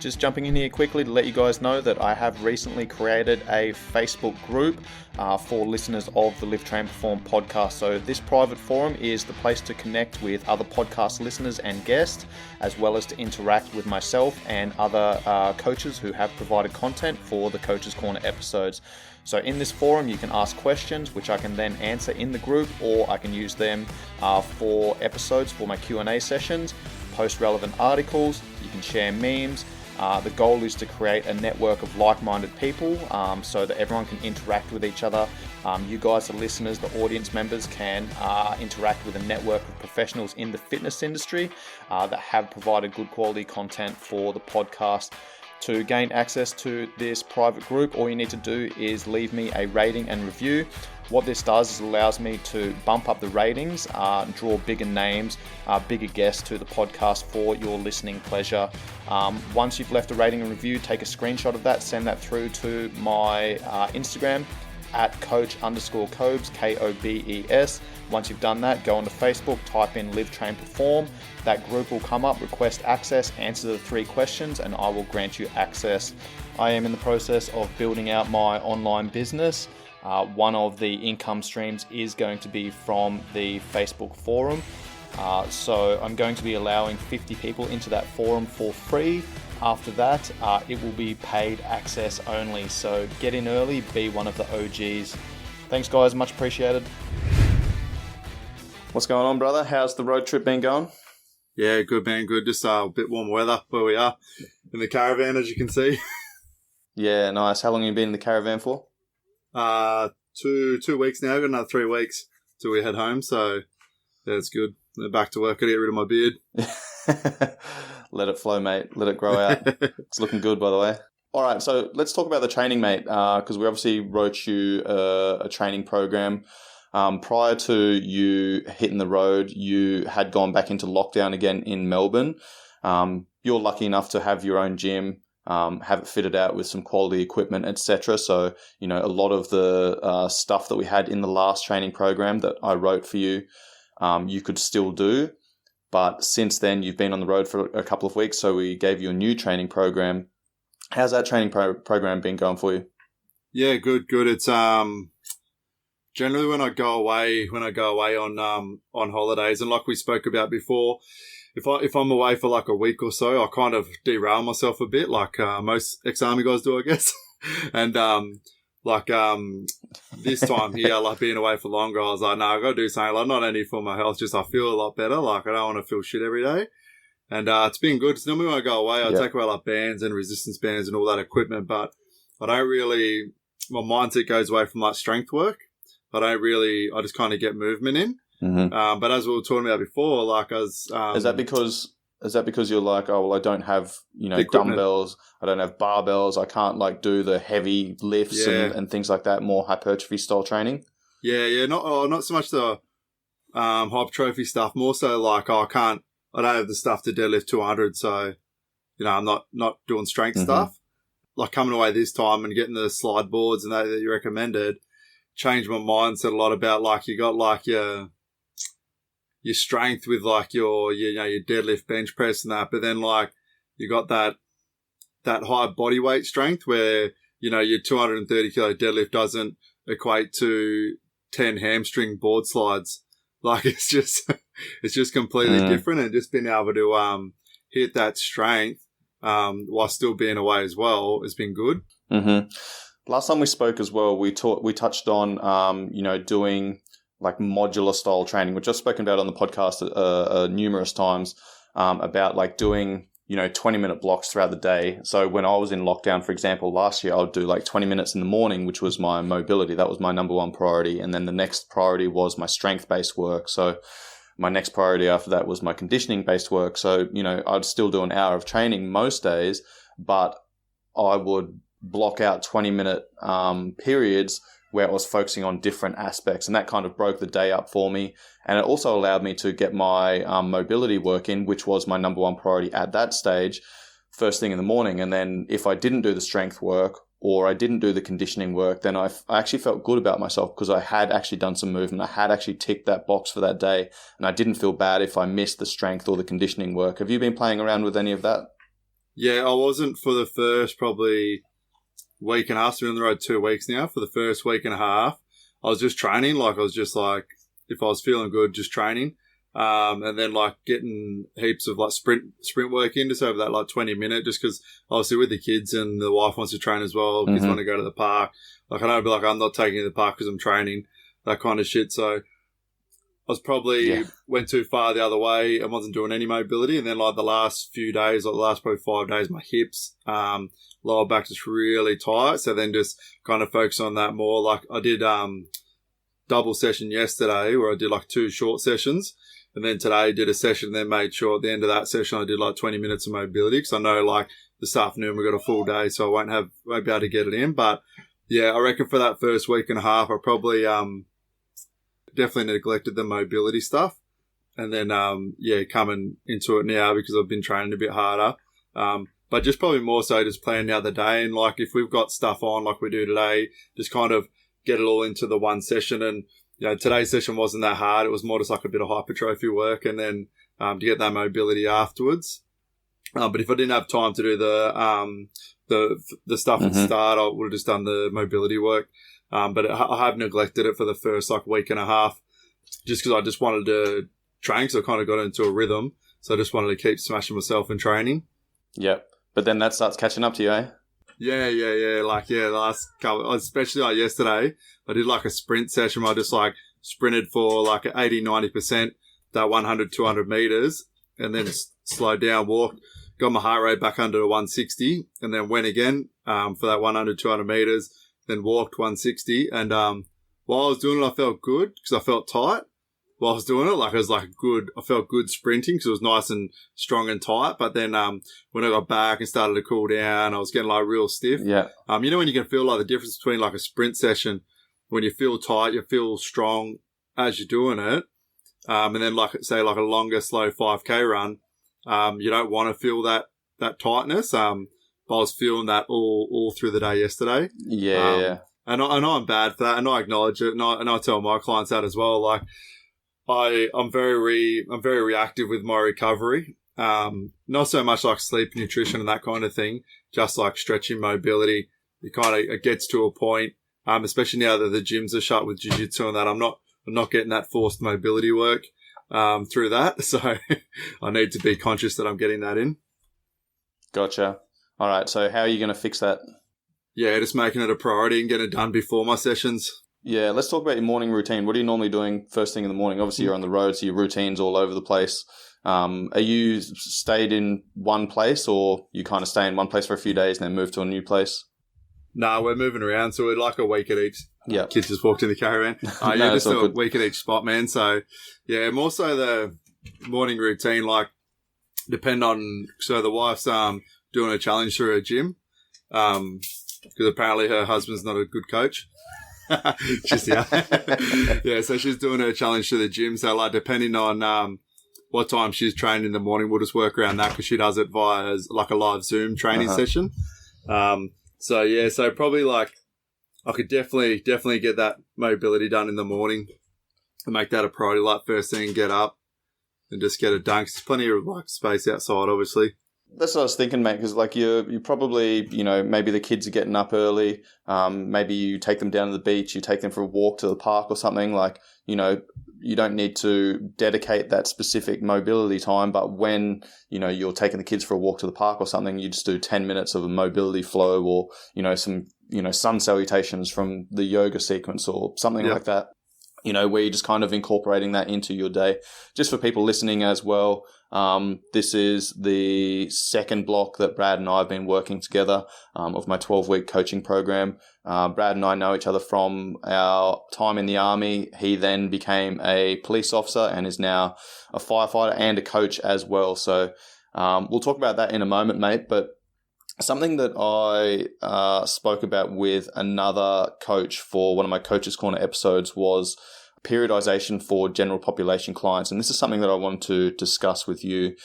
Just jumping in here quickly to let you guys know that I have recently created a Facebook group for listeners of the Live Train Perform podcast. So this private forum is the place to connect with other podcast listeners and guests, as well as to interact with myself and other coaches who have provided content for the Coach's Corner episodes. So in this forum, you can ask questions, which I can then answer in the group, or I can use them for episodes for my Q&A sessions, post relevant articles, you can share memes. The goal is to create a network of like-minded people so that everyone can interact with each other. You guys, the listeners, the audience members, can interact with a network of professionals in the fitness industry that have provided good quality content for the podcast. To gain access to this private group, all you need to do is leave me a rating and review. What this does is allows me to bump up the ratings, draw bigger names, bigger guests to the podcast for your listening pleasure. Once you've left a rating and review, take a screenshot of that, send that through to my Instagram at coach_Kobes, Kobes. Once you've done that, go onto Facebook, type in Live Train Perform. That group will come up, request access, answer the 3 questions, and I will grant you access. I am in the process of building out my online business. One of the income streams is going to be from the Facebook forum. So I'm going to be allowing 50 people into that forum for free. After that, it will be paid access only. So get in early, be one of the OGs. Thanks guys, much appreciated. What's going on, brother? How's the road trip been going? Yeah, good man, good. Just a bit warm weather where we are in the caravan, as you can see. Yeah, nice. How long have you been in the caravan for? 2 weeks now. I've got another 3 weeks till we head home. So yeah, it's good. Back to work. Gotta get rid of my beard. Let it flow, mate. Let it grow out. It's looking good, by the way. All right, so let's talk about the training, mate, because we obviously wrote you a training program. Prior to you hitting the road, you had gone back into lockdown again in Melbourne. You're lucky enough to have your own gym, have it fitted out with some quality equipment, etc. So, you know, a lot of the stuff that we had in the last training program that I wrote for you, you could still do. But since then, you've been on the road for a couple of weeks, so we gave you a new training program. How's that training program been going for you? Yeah, good. It's generally when I go away on holidays, and like we spoke about before, if I'm away for like a week or so, I kind of derail myself a bit, like most ex-army guys do, I guess. And this time here, like being away for longer, I was like, no, I got to do something. Like not only for my health, just I feel a lot better. Like I don't want to feel shit every day. And it's been good. So normally when I go away, I take away like bands and resistance bands and all that equipment, but I don't really. My mindset goes away from like strength work. I just kind of get movement in. Mm-hmm. But as we were talking about before, like I was... Is that because you're like, oh, well, I don't have, dumbbells, I don't have barbells, I can't like do the heavy lifts and things like that, more hypertrophy style training? Yeah, not so much the hypertrophy stuff, more so like, I don't have the stuff to deadlift 200, so, I'm not doing strength stuff. Like coming away this time and getting the slide boards and that you recommended, changed my mindset a lot about like you got like your strength with like your deadlift, bench press and that, but then like you got that high body weight strength where your 230 kilo deadlift doesn't equate to 10 hamstring board slides. Like it's just completely different, and just being able to hit that strength while still being away as well has been good. Mm-hmm. Last time we spoke as well, we touched on, doing like modular style training, which I've spoken about on the podcast numerous times, about like doing, 20-minute blocks throughout the day. So when I was in lockdown, for example, last year, I would do like 20 minutes in the morning, which was my mobility. That was my number one priority. And then the next priority was my strength-based work. So my next priority after that was my conditioning-based work. So, I'd still do an hour of training most days, but I would block out 20-minute periods where I was focusing on different aspects, and that kind of broke the day up for me. And it also allowed me to get my mobility work in, which was my number one priority at that stage, first thing in the morning. And then if I didn't do the strength work or I didn't do the conditioning work, then I actually felt good about myself because I had actually done some movement. I had actually ticked that box for that day, and I didn't feel bad if I missed the strength or the conditioning work. Have you been playing around with any of that? Yeah, I wasn't for the first probably week and a half. So we're on the road 2 weeks now. For the first week and a half, I was just training. Like, I was just like, if I was feeling good, just training. And then like getting heaps of like sprint work in just over that like 20-minute, just because obviously with the kids and the wife wants to train as well. Kids want to go to the park. Like, I know, but like, I'm not taking you to the park because I'm training, that kind of shit. So I was probably went too far the other way. I wasn't doing any mobility. And then like the last few days, like the last probably 5 days, my hips, lower back just really tight. So then just kind of focus on that more. Like, I did, double session yesterday where I did like 2 short sessions. And then today I did a session and then made sure at the end of that session I did like 20 minutes of mobility, because I know like this afternoon we got a full day, so I won't be able to get it in. But yeah, I reckon for that first week and a half, I probably definitely neglected the mobility stuff. And then coming into it now because I've been training a bit harder. But just probably more so just planning out the day, and like if we've got stuff on like we do today, just kind of get it all into the one session. And today's session wasn't that hard. It was more just like a bit of hypertrophy work, and then to get that mobility afterwards. But if I didn't have time to do the stuff at the start, I would have just done the mobility work. But I have neglected it for the first like week and a half, just because I just wanted to train, because I kind of got into a rhythm. So I just wanted to keep smashing myself in training. Yep. But then that starts catching up to you, eh? Yeah. Like, the last couple, especially like yesterday, I did like a sprint session where I just like sprinted for like 80-90%, that 100, 200 meters, and then slowed down, walked, got my heart rate back under 160, and then went again for that 100, 200 meters, then walked 160. And while I was doing it, I felt good because I felt tight. While I was doing it, like, it was like good. I felt good sprinting because it was nice and strong and tight. But then when I got back and started to cool down, I was getting like real stiff. Yeah. When you can feel like the difference between like a sprint session, when you feel tight, you feel strong as you're doing it. And then like, say like a longer, slow 5K run, you don't want to feel that tightness. But I was feeling that all through the day yesterday. Yeah. And I know I'm bad for that, and I acknowledge it. And I tell my clients that as well. Like, I'm very reactive with my recovery. Not so much like sleep, nutrition and that kind of thing, just like stretching, mobility. It gets to a point, especially now that the gyms are shut with jiu-jitsu and that, I'm not getting that forced mobility work, through that. So I need to be conscious that I'm getting that in. Gotcha. All right. So how are you going to fix that? Yeah, just making it a priority and getting it done before my sessions. Yeah, let's talk about your morning routine. What are you normally doing first thing in the morning? Obviously, you're on the road, so your routine's all over the place. Are you stayed in one place, or you kind of stay in one place for a few days and then move to a new place? No, we're moving around, so we're like a week at each. Yeah. Kids just walked in the caravan. Just a week at each spot, man. So, yeah, more so the morning routine, like, so the wife's doing a challenge through her gym, because apparently her husband's not a good coach. So she's doing her challenge to the gym. So like, depending on what time she's trained in the morning, we'll just work around that, because she does it via like a live Zoom training session. So probably like I could definitely get that mobility done in the morning and make that a priority, like first thing, and get up and just get it done. 'Cause there's plenty of like space outside, obviously. That's what I was thinking, mate, because like you probably, maybe the kids are getting up early. Maybe you take them down to the beach, you take them for a walk to the park or something. Like, you don't need to dedicate that specific mobility time, but when, you're taking the kids for a walk to the park or something, you just do 10 minutes of a mobility flow, or, some, sun salutations from the yoga sequence or something like that. Where you're just kind of incorporating that into your day. Just for people listening as well, this is the second block that Brad and I have been working together of my 12-week coaching program. Brad and I know each other from our time in the army. He then became a police officer and is now a firefighter and a coach as well. So we'll talk about that in a moment, mate. But something that I spoke about with another coach for one of my Coach's Corner episodes was periodization for general population clients. And this is something that I wanted to discuss with you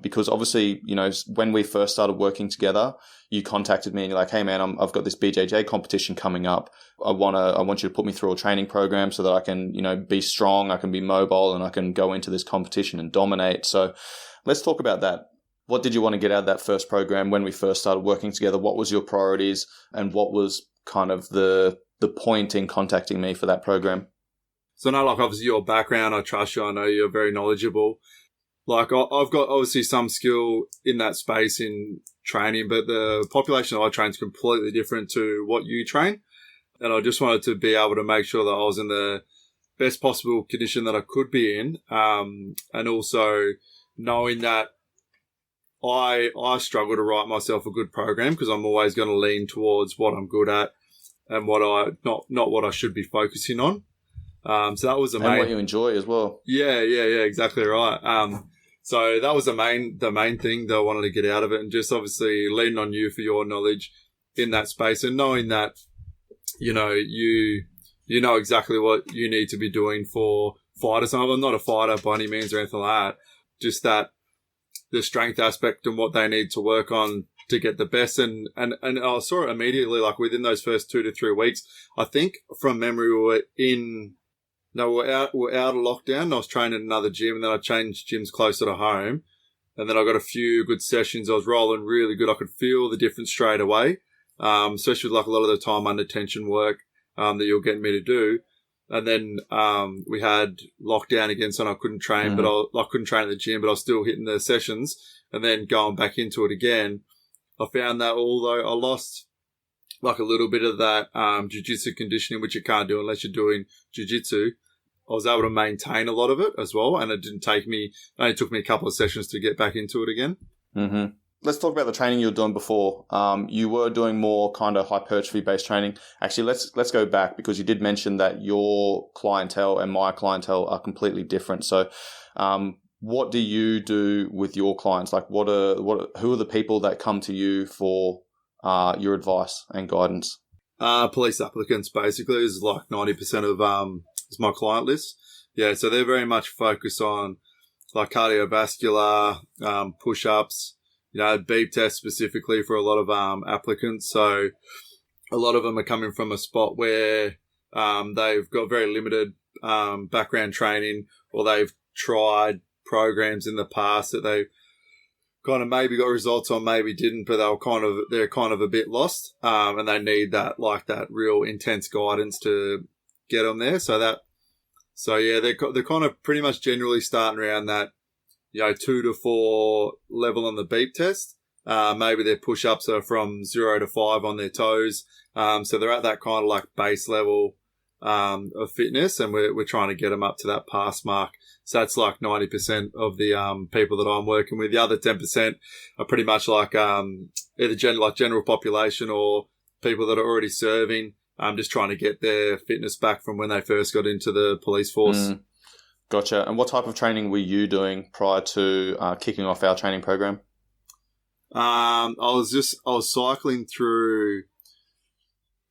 because obviously, when we first started working together, you contacted me and you're like, hey man, I've got this BJJ competition coming up. I want you to put me through a training program so that I can, be strong, I can be mobile, and I can go into this competition and dominate. So let's talk about that. What did you want to get out of that first program when we first started working together? What was your priorities, and what was kind of the point in contacting me for that program? So I know, like, obviously your background, I trust you. I know you're very knowledgeable. Like, I've got obviously some skill in that space in training, but the population I train is completely different to what you train. And I just wanted to be able to make sure that I was in the best possible condition that I could be in. And also knowing that I struggle to write myself a good program because I'm always going to lean towards what I'm good at and not what I should be focusing on. So that was the main. And what you enjoy as well. Yeah, exactly right. So that was the main thing that I wanted to get out of it, and just obviously leaning on you for your knowledge in that space, and knowing that, you know exactly what you need to be doing for fighters. I'm not a fighter by any means or anything like that. Just that the strength aspect and what they need to work on to get the best. And I saw it immediately, like within those first 2 to 3 weeks. I think from memory we're out of lockdown, and I was training in another gym, and then I changed gyms closer to home. And then I got a few good sessions. I was rolling really good. I could feel the difference straight away, especially with like a lot of the time under tension work that you're getting me to do. And then we had lockdown again, so I couldn't train, but I couldn't train at the gym, but I was still hitting the sessions. And then going back into it again, I found that although I lost like a little bit of that jiu-jitsu conditioning, which you can't do unless you're doing jiu-jitsu, I was able to maintain a lot of it as well, and it only took me a couple of sessions to get back into it again. Mm-hmm. Let's talk about the training you were doing before. You were doing more kind of hypertrophy-based training. Actually, let's go back, because you did mention that your clientele and my clientele are completely different. So, what do you do with your clients? Like, who are the people that come to you for your advice and guidance? Police applicants basically is like 90% of is my client list. Yeah, so they're very much focused on like cardiovascular, push-ups, beep tests specifically for a lot of applicants. So a lot of them are coming from a spot where they've got very limited background training, or they've tried programs in the past that they kind of maybe got results on, maybe didn't, but they're kind of a bit lost, and they need that real intense guidance to get them there. So yeah, they're kind of pretty much generally starting around that 2 to 4 level on the beep test. Maybe their push-ups are from 0 to 5 on their toes. So they're at that kind of like base level of fitness, and we're trying to get them up to that pass mark. So that's like 90% of the people that I'm working with. The other 10% are pretty much like either general population or people that are already serving. Just trying to get their fitness back from when they first got into the police force. Gotcha. And what type of training were you doing prior to kicking off our training program? I was cycling through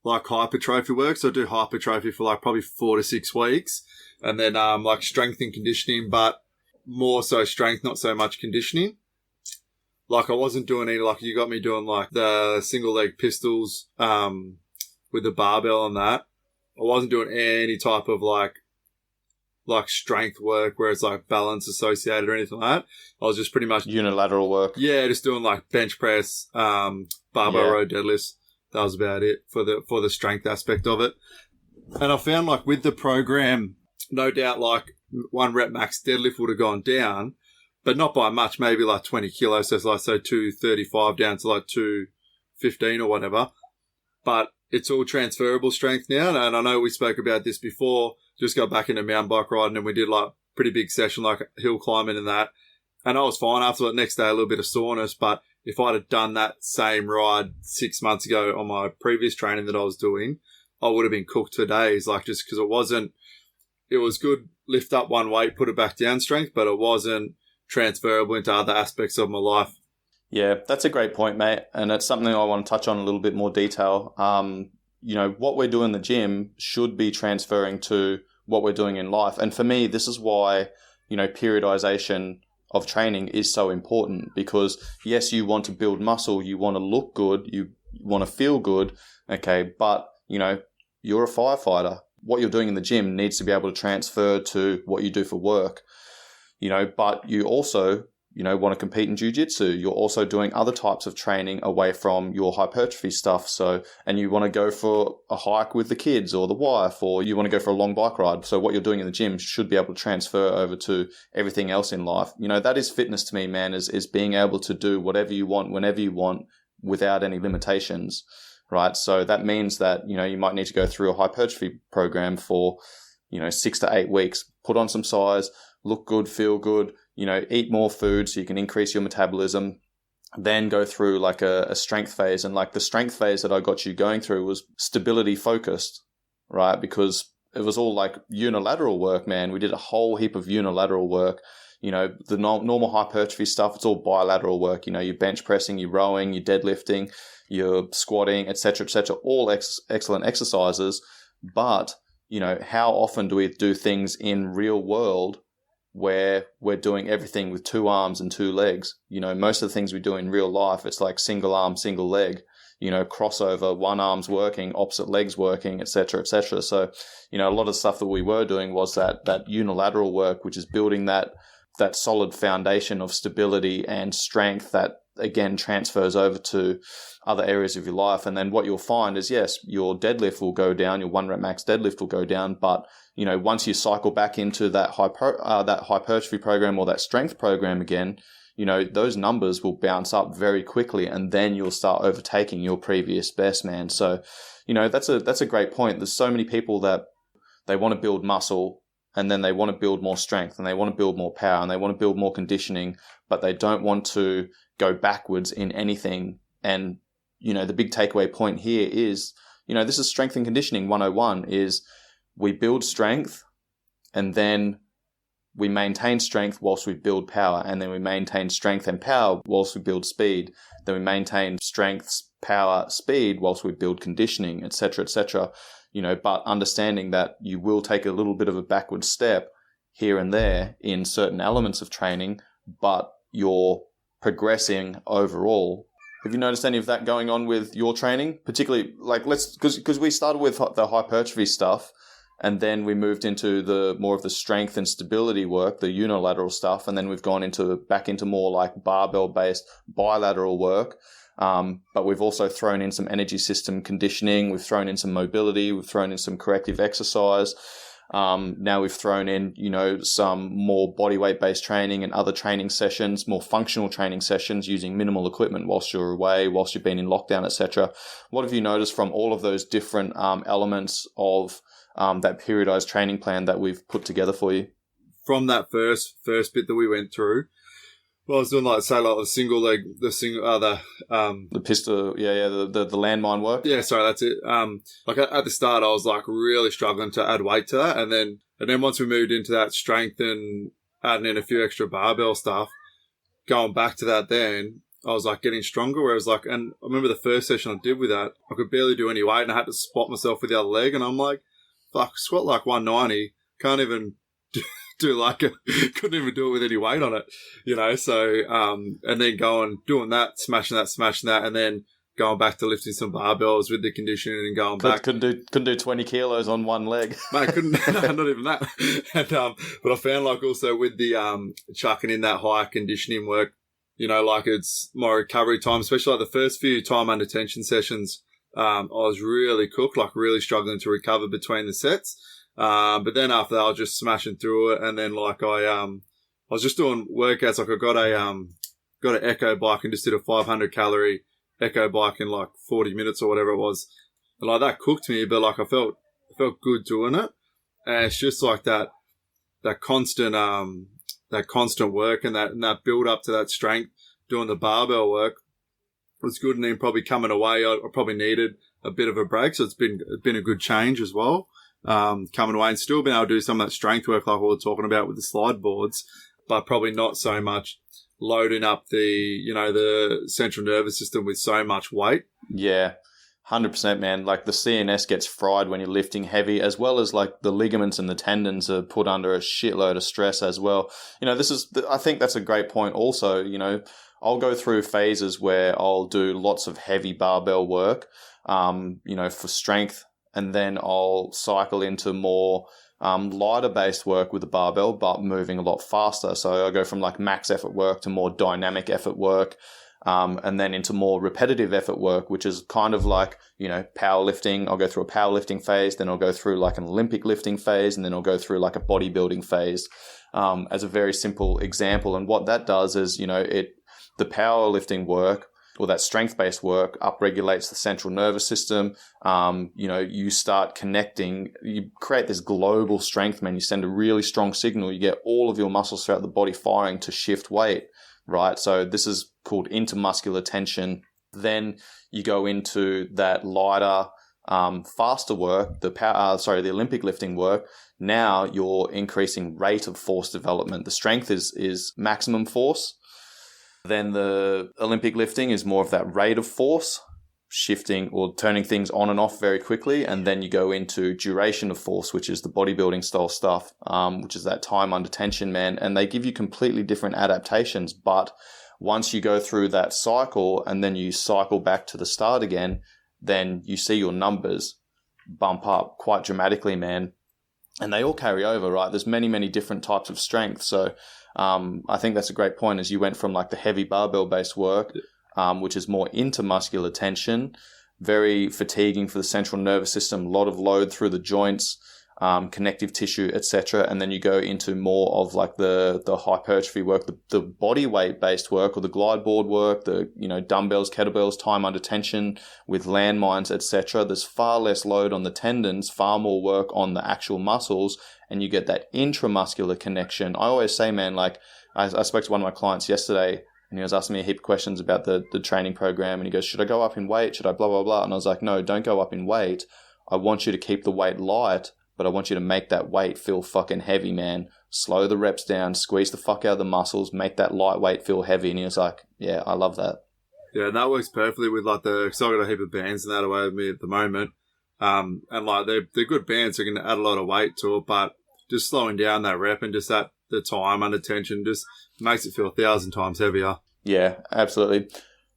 like hypertrophy work. So I do hypertrophy for like probably 4 to 6 weeks, and then like strength and conditioning, but more so strength, not so much conditioning. Like I wasn't doing any, like you got me doing like the single leg pistols with the barbell and that. I wasn't doing any type of like strength work where it's like balance associated or anything like that. I was just pretty much unilateral work. Yeah, just doing like bench press, barbell row deadlifts. That was about it for the strength aspect of it. And I found like with the program, no doubt like 1 rep max deadlift would have gone down, but not by much, maybe like 20 kilos. So it's like 235 down to like 215 or whatever. But it's all transferable strength now. And I know we spoke about this before. Just got back into mountain bike riding, and we did like pretty big session, like hill climbing and that. And I was fine after that. Next day, a little bit of soreness. But if I'd have done that same ride 6 months ago on my previous training that I was doing, I would have been cooked for days. Like just because it was good, lift up one weight, put it back down strength, but it wasn't transferable into other aspects of my life. Yeah, that's a great point, mate. And it's something I want to touch on in a little bit more detail. What we're doing in the gym should be transferring to what we're doing in life. And for me, this is why, periodization of training is so important, because yes, you want to build muscle, you want to look good, you want to feel good. Okay. But, you're a firefighter. What you're doing in the gym needs to be able to transfer to what you do for work, but you also want to compete in jiu-jitsu. You're also doing other types of training away from your hypertrophy stuff. And you want to go for a hike with the kids or the wife, or you want to go for a long bike ride. So what you're doing in the gym should be able to transfer over to everything else in life. That is fitness to me, man, is being able to do whatever you want, whenever you want, without any limitations, right? So that means that, you might need to go through a hypertrophy program for, 6 to 8 weeks, put on some size, look good, feel good, eat more food so you can increase your metabolism, then go through like a strength phase. And like the strength phase that I got you going through was stability focused, right? Because it was all like unilateral work, man. We did a whole heap of unilateral work. The normal hypertrophy stuff, it's all bilateral work. You're bench pressing, you're rowing, you're deadlifting, you're squatting, etc., all excellent exercises. But, how often do we do things in real world where we're doing everything with 2 arms and 2 legs? Most of the things we do in real life, it's like single arm, single leg, crossover, one arm's working, opposite legs working, etc., etc. So, a lot of stuff that we were doing was that unilateral work, which is building that solid foundation of stability and strength that, again, transfers over to other areas of your life. And then what you'll find is, yes, your deadlift will go down, your 1 rep max deadlift will go down, but once you cycle back into that hypertrophy program or that strength program again, those numbers will bounce up very quickly, and then you'll start overtaking your previous best, man. So, that's a great point. There's so many people that they want to build muscle, and then they want to build more strength, and they want to build more power, and they want to build more conditioning, but they don't want to go backwards in anything. And, the big takeaway point here is, this is strength and conditioning 101, is we build strength, and then we maintain strength whilst we build power, and then we maintain strength and power whilst we build speed. Then we maintain strength, power, speed whilst we build conditioning, etc., etc. But understanding that you will take a little bit of a backward step here and there in certain elements of training, but you're progressing overall. Have you noticed any of that going on with your training? Particularly, because we started with the hypertrophy stuff, and then we moved into the more of the strength and stability work, the unilateral stuff, and then we've gone back into more like barbell-based bilateral work. But we've also thrown in some energy system conditioning. We've thrown in some mobility. We've thrown in some corrective exercise. Now we've thrown in, some more bodyweight based training and other training sessions, more functional training sessions using minimal equipment whilst you're away, whilst you've been in lockdown, etc. What have you noticed from all of those different elements of that periodized training plan that we've put together for you? From that first bit that we went through, well, I was doing the single leg, the pistol, the landmine work. Yeah, sorry, that's it. At the start, I was like really struggling to add weight to that, and then once we moved into that strength and adding in a few extra barbell stuff, going back to that, then I was like getting stronger. Whereas and I remember the first session I did with that, I could barely do any weight, and I had to spot myself with the other leg, and I'm like, fuck, squat like 190, can't even couldn't even do it with any weight on it, so, and then doing that, smashing that, and then going back to lifting some barbells with the conditioning and going back. Couldn't do 20 kilos on one leg. Mate, couldn't, not even that. And, but I found also with the, chucking in that high conditioning work, it's more recovery time, especially the first few time under tension sessions. I was really cooked, really struggling to recover between the sets. But then after that, I was just smashing through it. And then I was just doing workouts. I got an echo bike and just did a 500 calorie echo bike in 40 minutes or whatever it was. And that cooked me, but I felt good doing it. And it's just that constant work and that build up to that strength, doing the barbell work was good. And then probably coming away, I probably needed a bit of a break. So it's been a good change as well. Coming away and still being able to do some of that strength work like we were talking about with the slide boards, but probably not so much loading up the central nervous system with so much weight. Yeah, 100%, man. The CNS gets fried when you're lifting heavy, as well as the ligaments and the tendons are put under a shitload of stress as well. I think that's a great point also. I'll go through phases where I'll do lots of heavy barbell work, for strength, and then I'll cycle into more lighter based work with the barbell, but moving a lot faster. So I go from like max effort work to more dynamic effort work, and then into more repetitive effort work, which is kind of like, powerlifting. I'll go through a powerlifting phase, then I'll go through like an Olympic lifting phase, and then I'll go through like a bodybuilding phase, as a very simple example. And what that does is, the powerlifting work, or that strength-based work, upregulates the central nervous system. You start connecting, you create this global strength, man. You send a really strong signal. You get all of your muscles throughout the body firing to shift weight, right? So this is called intermuscular tension. Then you go into that lighter, faster work, the Olympic lifting work. Now you're increasing rate of force development. The strength is maximum force. Then the Olympic lifting is more of that rate of force, shifting or turning things on and off very quickly. And then you go into duration of force, which is the bodybuilding style stuff, which is that time under tension, man. And they give you completely different adaptations. But once you go through that cycle and then you cycle back to the start again, then you see your numbers bump up quite dramatically, man. And they all carry over, right? There's many, many different types of strength. So I think that's a great point, as you went from like the heavy barbell based work, which is more intermuscular tension, very fatiguing for the central nervous system, a lot of load through the joints, connective tissue, etc. And then you go into more of like the hypertrophy work, the body weight based work, or the glide board work, the dumbbells, kettlebells, time under tension with landmines, etc. There's far less load on the tendons, far more work on the actual muscles, and you get that intramuscular connection. I always say, man, like I spoke to one of my clients yesterday, and he was asking me a heap of questions about the training program, and he goes, should I go up in weight? Should I blah, blah, blah? And I was like, no, don't go up in weight. I want you to keep the weight light, but I want you to make that weight feel fucking heavy, man. Slow the reps down, squeeze the fuck out of the muscles, make that lightweight feel heavy. And he was like, yeah, I love that. Yeah, and that works perfectly with like because I've got a heap of bands and that away with me at the moment. And like they're good bands, so you can add a lot of weight to it, but just slowing down that rep and just the time under tension just makes it feel 1,000 times heavier. Yeah, absolutely.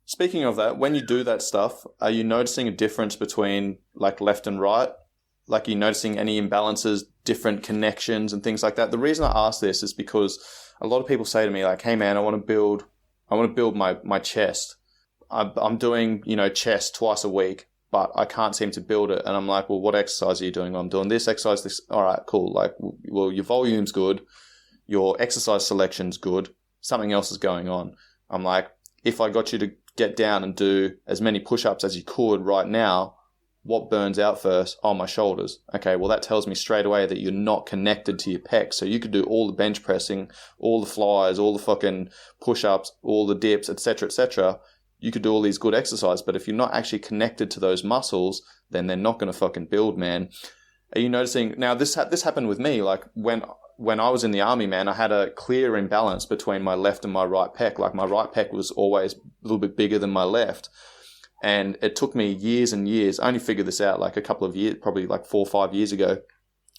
Speaking of that, when you do that stuff, are you noticing a difference between like left and right? Like, are you noticing any imbalances, different connections and things like that? The reason I ask this is because a lot of people say to me like, hey man, I want to build my chest. I'm doing, chest twice a week, but I can't seem to build it. And I'm like, well, what exercise are you doing? Well, I'm doing this exercise, this. All right, cool. Like, well, your volume's good. Your exercise selection's good. Something else is going on. I'm like, if I got you to get down and do as many push-ups as you could right now, what burns out first? Oh, my shoulders. Okay, well, that tells me straight away that you're not connected to your pecs. So you could do all the bench pressing, all the flies, all the fucking push-ups, all the dips, etc., etc. You could do all these good exercises, but if you're not actually connected to those muscles, then they're not going to fucking build, man. Are you noticing? Now, this happened with me. Like, when I was in the army, man, I had a clear imbalance between my left and my right pec. Like, my right pec was always a little bit bigger than my left. And it took me years and years. I only figured this out like a couple of years, probably like 4 or 5 years ago.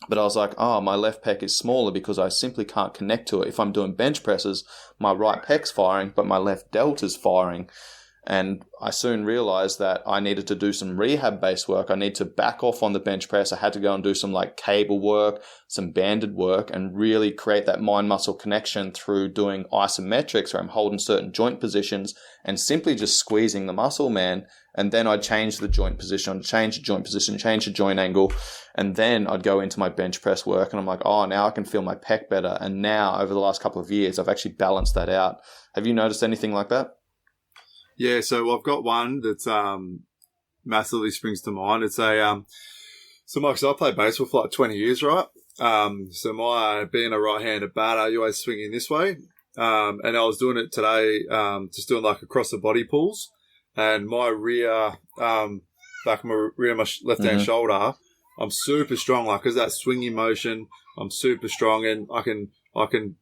But I was like, my left pec is smaller because I simply can't connect to it. If I'm doing bench presses, my right pec's firing, but my left delta's firing. And I soon realized that I needed to do some rehab-based work. I need to back off on the bench press. I had to go and do some like cable work, some banded work, and really create that mind-muscle connection through doing isometrics, where I'm holding certain joint positions and simply just squeezing the muscle, man. And then I'd change the joint position, change the joint position, change the joint angle. And then I'd go into my bench press work and I'm like, now I can feel my pec better. And now over the last couple of years, I've actually balanced that out. Have you noticed anything like that? Yeah, so I've got one that's massively springs to mind. It's so Mike, I played baseball for like 20 years, right? So my being a right-handed batter, you always swinging this way. And I was doing it today, just doing like across the body pulls, and my rear, back my rear, my left hand shoulder, I'm super strong. Like, cause that swinging motion, I'm super strong, and I can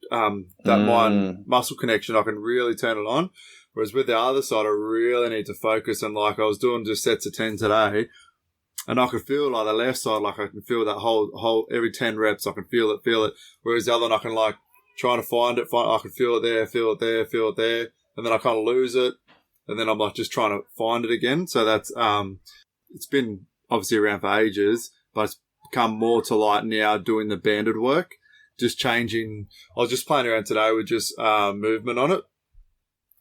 that mind muscle connection, I can really turn it on. Whereas with the other side, I really need to focus. And like, I was doing just sets of 10 today, and I could feel like the left side, like I can feel that whole every 10 reps, I can feel it. Whereas the other one, I can like trying to find it, I can feel it there. And then I kind of lose it. And then I'm like just trying to find it again. So that's, it's been obviously around for ages, but come more to like now doing the banded work, just changing. I was just playing around today with just movement on it.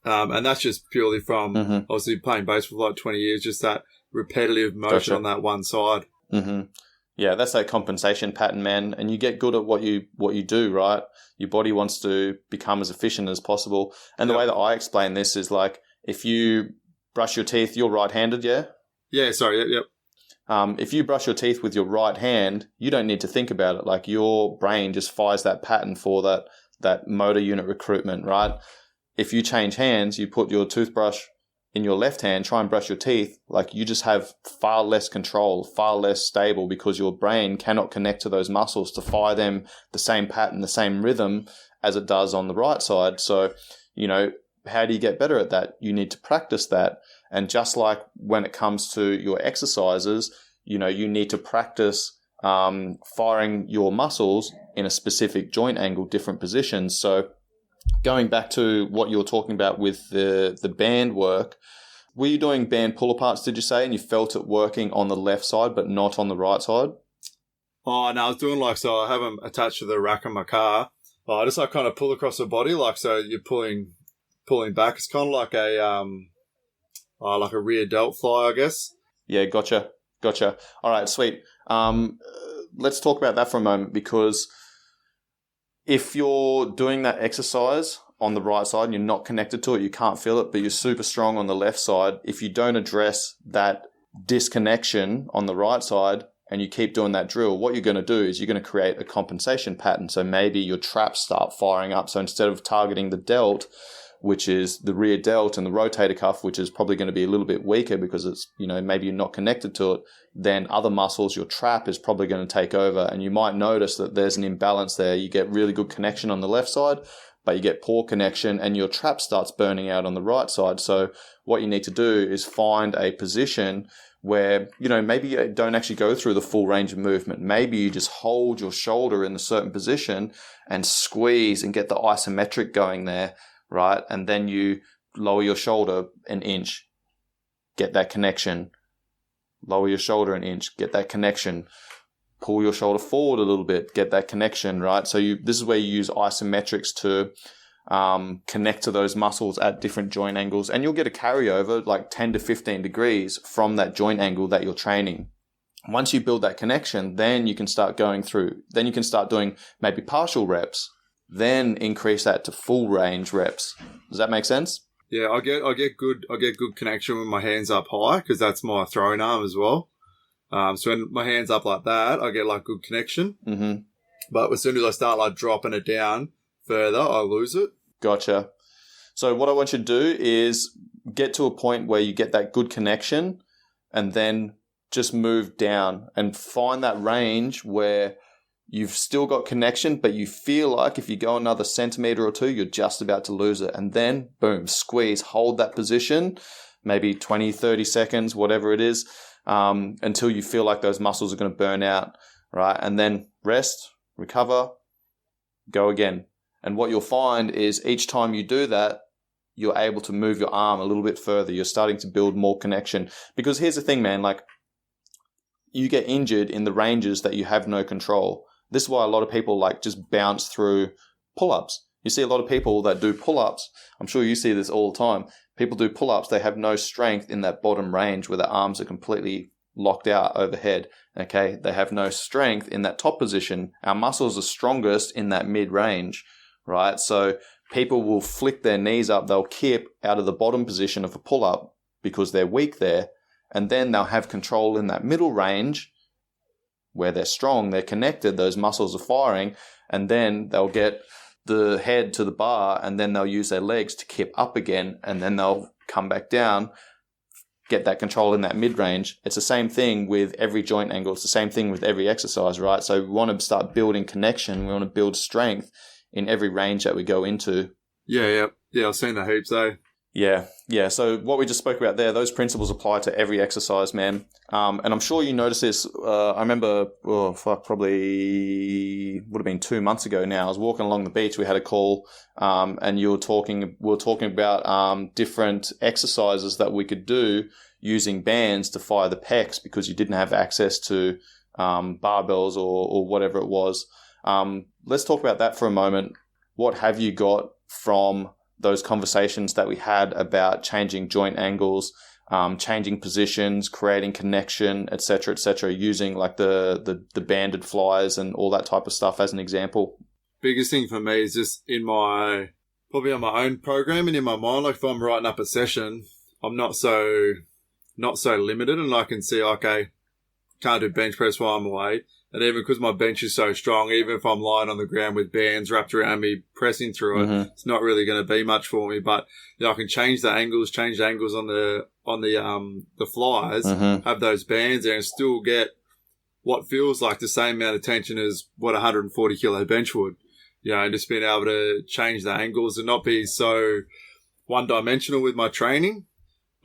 And that's just purely from obviously playing bass for like 20 years, just that repetitive motion on that one side. Mm-hmm. Yeah, that's that compensation pattern, man. And you get good at what you do, right? Your body wants to become as efficient as possible. And the way that I explain this is like, if you brush your teeth, you're right-handed, yeah? Yeah, sorry, yep. If you brush your teeth with your right hand, you don't need to think about it. Like your brain just fires that pattern for that motor unit recruitment, right? If you change hands, you put your toothbrush in your left hand, try and brush your teeth, like you just have far less control, far less stable, because your brain cannot connect to those muscles to fire them the same pattern, the same rhythm as it does on the right side. So, how do you get better at that? You need to practice that. And just like when it comes to your exercises, you need to practice firing your muscles in a specific joint angle, different positions. So going back to what you were talking about with the band work, were you doing band pull-aparts, did you say, and you felt it working on the left side but not on the right side? Oh, no, I was doing so I have them attached to the rack of my car. I just kind of pull across the body, so you're pulling back. It's kind of like a rear delt fly, I guess. Yeah, gotcha. All right, sweet. Let's talk about that for a moment, because if you're doing that exercise on the right side and you're not connected to it, you can't feel it, but you're super strong on the left side, if you don't address that disconnection on the right side and you keep doing that drill, what you're going to do is you're going to create a compensation pattern. So maybe your traps start firing up. So instead of targeting the delt, which is the rear delt, and the rotator cuff, which is probably going to be a little bit weaker because it's, maybe you're not connected to it, then other muscles, your trap is probably going to take over. And you might notice that there's an imbalance there. You get really good connection on the left side, but you get poor connection and your trap starts burning out on the right side. So what you need to do is find a position where, maybe you don't actually go through the full range of movement. Maybe you just hold your shoulder in a certain position and squeeze and get the isometric going there. Right? And then you lower your shoulder an inch, get that connection. Lower your shoulder an inch, get that connection. Pull your shoulder forward a little bit, get that connection, right? So this is where you use isometrics to connect to those muscles at different joint angles. And you'll get a carryover like 10 to 15 degrees from that joint angle that you're training. Once you build that connection, then you can start going through. Then you can start doing maybe partial reps. Then increase that to full range reps. Does that make sense? Yeah, I get good connection with my hands up high, because that's my throwing arm as well. So when my hands up like that, I get good connection. Mm-hmm. But as soon as I start dropping it down further, I lose it. Gotcha. So what I want you to do is get to a point where you get that good connection, and then just move down and find that range where you've still got connection, but you feel like if you go another centimeter or two, you're just about to lose it. And then, boom, squeeze, hold that position, maybe 20, 30 seconds, whatever it is, until you feel like those muscles are going to burn out, right? And then rest, recover, go again. And what you'll find is each time you do that, you're able to move your arm a little bit further. You're starting to build more connection. Because here's the thing, man, you get injured in the ranges that you have no control. This is why a lot of people just bounce through pull-ups. You see a lot of people that do pull-ups. I'm sure you see this all the time. People do pull-ups. They have no strength in that bottom range where their arms are completely locked out overhead. Okay. They have no strength in that top position. Our muscles are strongest in that mid-range, right? So people will flick their knees up. They'll kip out of the bottom position of a pull-up because they're weak there. And then they'll have control in that middle range where they're strong, they're connected, those muscles are firing, and then they'll get the head to the bar, and then they'll use their legs to kip up again, and then they'll come back down, get that control in that mid-range. It's the same thing with every joint angle. It's the same thing with every exercise, right? So we want to start building connection. We want to build strength in every range that we go into. Yeah. I've seen the heaps, though. Yeah. So what we just spoke about there, those principles apply to every exercise, man. And I'm sure you noticed this. I remember, probably would have been 2 months ago now. I was walking along the beach. We had a call, and we were talking about different exercises that we could do using bands to fire the pecs, because you didn't have access to barbells or whatever it was. Let's talk about that for a moment. What have you got from those conversations that we had about changing joint angles, changing positions, creating connection, etc., using like the banded flies and all that type of stuff as an example? Biggest thing for me is just probably on my own programming in my mind. Like if I'm writing up a session, I'm not so limited, and I can see, okay, can't do bench press while I'm away. And even because my bench is so strong, even if I'm lying on the ground with bands wrapped around me, pressing through it, it's not really going to be much for me. But I can change the angles on the flies, have those bands there, and still get what feels like the same amount of tension as what a 140 kilo bench would. And just being able to change the angles and not be so one dimensional with my training.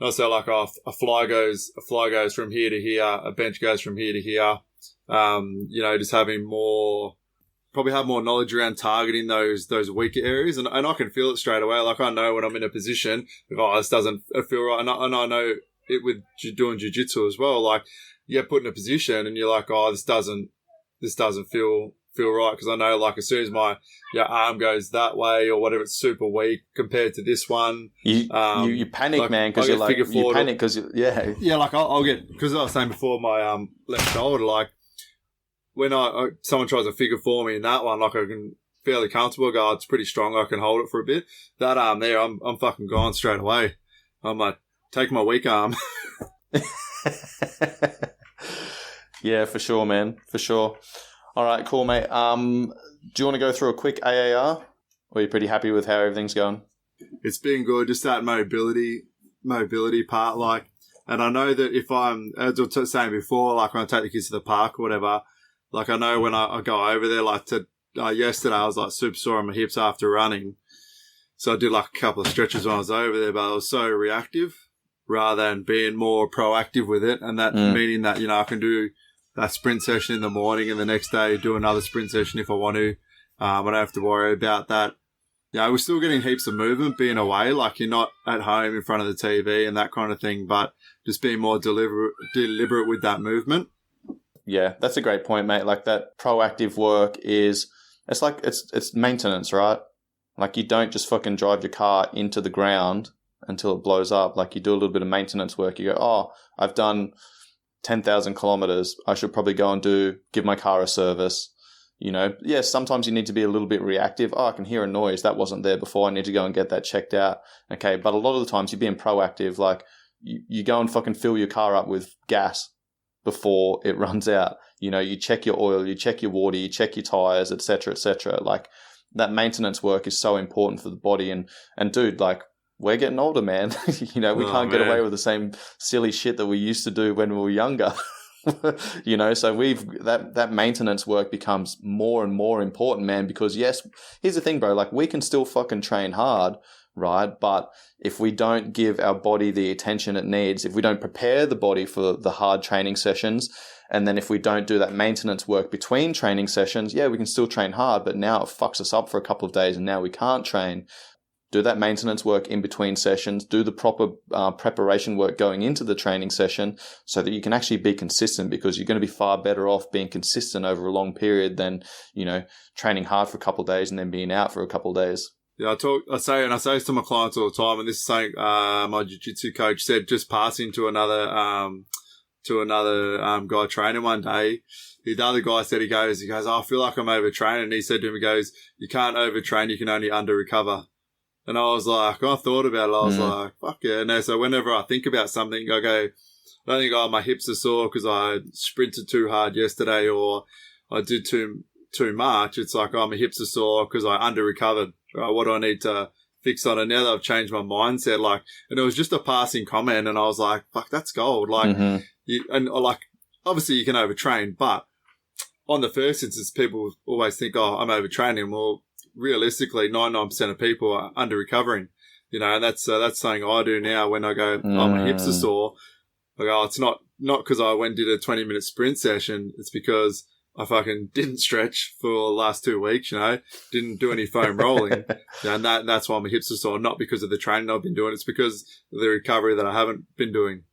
Not so like a fly goes from here to here, a bench goes from here to here. Just having probably have more knowledge around targeting those weaker areas, and I can feel it straight away. Like I know when I'm in a position, this doesn't feel right, and I know it with doing jiu-jitsu as well. Like you get put in a position and you're like, this doesn't feel right, because I know like as soon as my arm goes that way or whatever, it's super weak compared to this one. You panic, like, man, because you're like you panic because like I'll get, because I was saying before, my left shoulder, like when someone tries to figure for me in that one, like I can fairly comfortable go, it's pretty strong, I can hold it for a bit. That arm there, I'm fucking gone straight away. I'm like, take my weak arm. Yeah, for sure, man, for sure. All right, cool, mate. Do you want to go through a quick AAR? Or are you pretty happy with how everything's going? It's been good, just that mobility part, like, and I know that if I'm, as I was saying before, like when I take the kids to the park or whatever, like I know when I go over there, like yesterday I was like super sore on my hips after running. So I did like a couple of stretches when I was over there, but I was so reactive rather than being more proactive with it. And that meaning that, I can do that sprint session in the morning and the next day do another sprint session if I want to. I don't have to worry about that. We're still getting heaps of movement being away. Like you're not at home in front of the TV and that kind of thing, but just being more deliberate with that movement. Yeah, that's a great point, mate. Like that proactive work it's maintenance, right? Like you don't just fucking drive your car into the ground until it blows up. Like you do a little bit of maintenance work. You go, I've done 10,000 kilometers. I should probably go and give my car a service. Yes, sometimes you need to be a little bit reactive. I can hear a noise that wasn't there before. I need to go and get that checked out. Okay. But a lot of the times you're being proactive. Like you go and fucking fill your car up with gas before it runs out. You check your oil, you check your water, you check your tires, etc., etc. Like that maintenance work is so important for the body. And dude, like we're getting older, man. We can't get away with the same silly shit that we used to do when we were younger. So that maintenance work becomes more and more important, man, because yes, here's the thing, bro, like we can still fucking train hard, right? But if we don't give our body the attention it needs, if we don't prepare the body for the hard training sessions, and then if we don't do that maintenance work between training sessions, we can still train hard, but now it fucks us up for a couple of days and now we can't train. Do that maintenance work in between sessions, do the proper preparation work going into the training session so that you can actually be consistent, because you're going to be far better off being consistent over a long period than, training hard for a couple of days and then being out for a couple of days. Yeah, I say this to my clients all the time, and this is something my jiu-jitsu coach said, just passing to another guy training one day. The other guy said, he goes, I feel like I'm overtraining. And he said to him, he goes, you can't overtrain, you can only under-recover. And I was like, I thought about it. I was like, fuck yeah. No, so whenever I think about something, I go, I don't think, my hips are sore because I sprinted too hard yesterday or I did too much. It's like, my hips are sore because I under-recovered. Right? What do I need to fix on it? Now that I've changed my mindset, like, and it was just a passing comment, and I was like, fuck, that's gold. Like, obviously you can overtrain, but on the first instance, people always think, I'm overtraining. Well, realistically, 99% of people are under recovering, and that's something I do now when I go, my hips are sore. I go, it's not because I went and did a 20-minute sprint session. It's because I fucking didn't stretch for the last 2 weeks, didn't do any foam rolling. And that's why my hips are sore, not because of the training I've been doing. It's because of the recovery that I haven't been doing.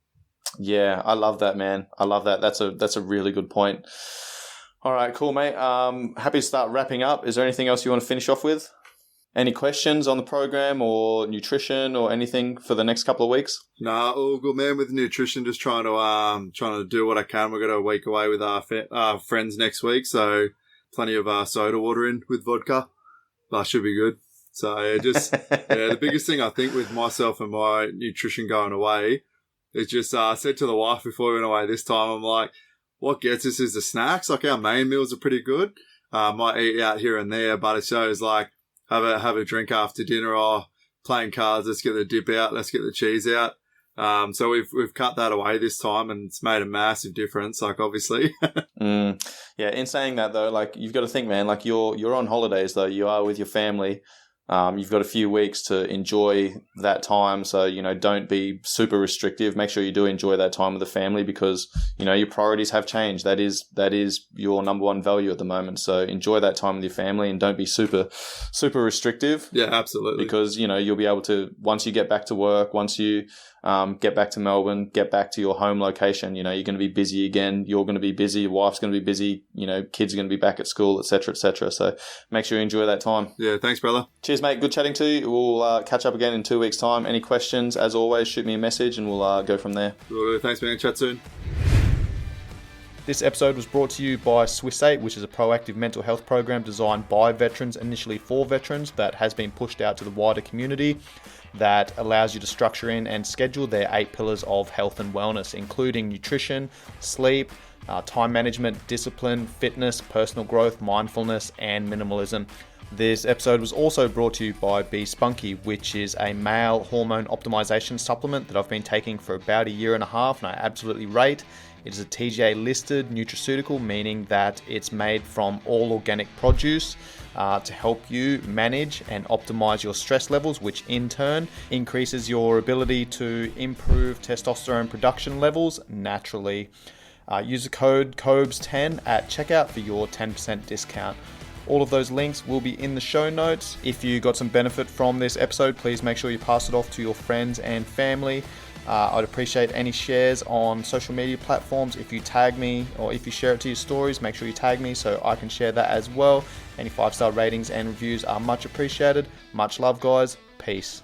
Yeah, I love that, man. I love that. That's a really good point. All right, cool, mate. Happy to start wrapping up. Is there anything else you want to finish off with? Any questions on the program or nutrition or anything for the next couple of weeks? Nah, all good, man. With nutrition, just trying to do what I can. We've got a week away with our friends next week, so plenty of soda water in with vodka. That should be good. So the biggest thing I think with myself and my nutrition going away is just I said to the wife before we went away this time, I'm like, what gets us is the snacks. Like our main meals are pretty good. Might eat out here and there, but it shows like have a drink after dinner or playing cards. Let's get the dip out. Let's get the cheese out. So we've cut that away this time, and it's made a massive difference. Like obviously, Yeah. In saying that though, like you've got to think, man. Like you're on holidays though. You are with your family. You've got a few weeks to enjoy that time. So, don't be super restrictive. Make sure you do enjoy that time with the family because, your priorities have changed. That is your number one value at the moment. So enjoy that time with your family and don't be super, super restrictive. Yeah, absolutely. Because, you'll be able to, once you get back to work, once you get back to Melbourne, get back to your home location, you're going to be busy again. You're going to be busy. Your wife's going to be busy. Kids are going to be back at school, et cetera, et cetera. So make sure you enjoy that time. Yeah, thanks, brother. Cheers, mate. Good chatting to you. We'll catch up again in 2 weeks' time. Any questions, as always, shoot me a message and we'll go from there. Thanks, man. Chat soon. This episode was brought to you by Swiss 8, which is a proactive mental health program designed by veterans, initially for veterans, that has been pushed out to the wider community, that allows you to structure in and schedule their 8 pillars of health and wellness, including nutrition, sleep, time management, discipline, fitness, personal growth, mindfulness, and minimalism. This episode was also brought to you by Be Spunky, which is a male hormone optimization supplement that I've been taking for about a year and a half, and I absolutely rate. It is a TGA listed nutraceutical, meaning that it's made from all organic produce to help you manage and optimize your stress levels, which in turn increases your ability to improve testosterone production levels naturally. Use the code COBES10 at checkout for your 10% discount. All of those links will be in the show notes. If you got some benefit from this episode, please make sure you pass it off to your friends and family. I'd appreciate any shares on social media platforms. If you tag me or if you share it to your stories, make sure you tag me so I can share that as well. Any 5-star ratings and reviews are much appreciated. Much love, guys. Peace.